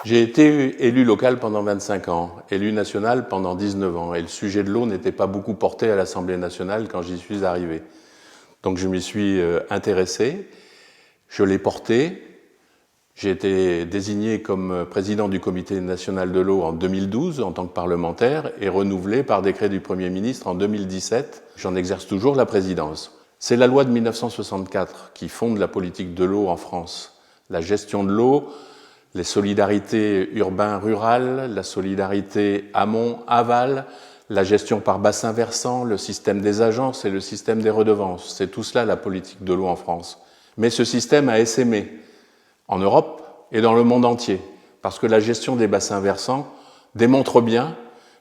J'ai été élu local pendant 25 ans, élu national pendant 19 ans, et le sujet de l'eau n'était pas beaucoup porté à l'Assemblée nationale quand j'y suis arrivé. Donc je m'y suis intéressé, je l'ai porté. J'ai été désigné comme président du Comité national de l'eau en 2012 en tant que parlementaire et renouvelé par décret du Premier ministre en 2017. J'en exerce toujours la présidence. C'est la loi de 1964 qui fonde la politique de l'eau en France. La gestion de l'eau, les solidarités urbain-rural, la solidarité amont-aval, la gestion par bassin versant, le système des agences et le système des redevances. C'est tout cela la politique de l'eau en France. Mais ce système a essaimé en Europe et dans le monde entier, parce que la gestion des bassins versants démontre bien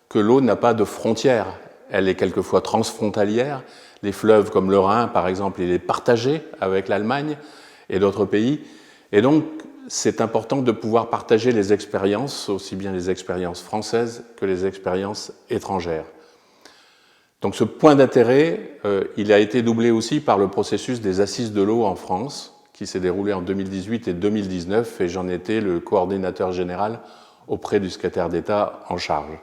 que l'eau n'a pas de frontières. Elle est quelquefois transfrontalière. Les fleuves comme le Rhin, par exemple, il est partagé avec l'Allemagne et d'autres pays. Et donc, c'est important de pouvoir partager les expériences, aussi bien les expériences françaises que les expériences étrangères. Donc ce point d'intérêt, il a été doublé aussi par le processus des assises de l'eau en France, qui s'est déroulé en 2018 et 2019, et j'en étais le coordinateur général auprès du secrétaire d'État en charge.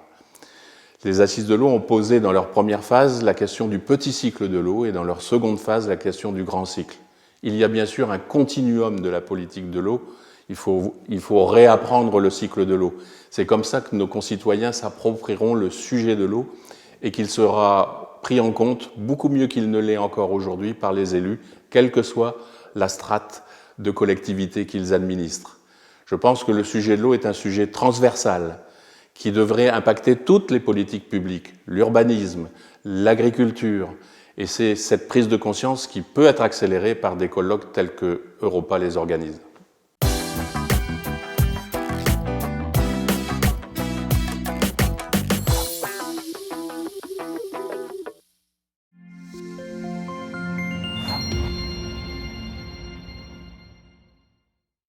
Les assises de l'eau ont posé dans leur première phase la question du petit cycle de l'eau et dans leur seconde phase la question du grand cycle. Il y a bien sûr un continuum de la politique de l'eau. Il faut réapprendre le cycle de l'eau. C'est comme ça que nos concitoyens s'approprieront le sujet de l'eau et qu'il sera pris en compte beaucoup mieux qu'il ne l'est encore aujourd'hui par les élus, quelle que soit la strate de collectivité qu'ils administrent. Je pense que le sujet de l'eau est un sujet transversal qui devrait impacter toutes les politiques publiques, l'urbanisme, l'agriculture, et c'est cette prise de conscience qui peut être accélérée par des colloques tels que Europa les organise.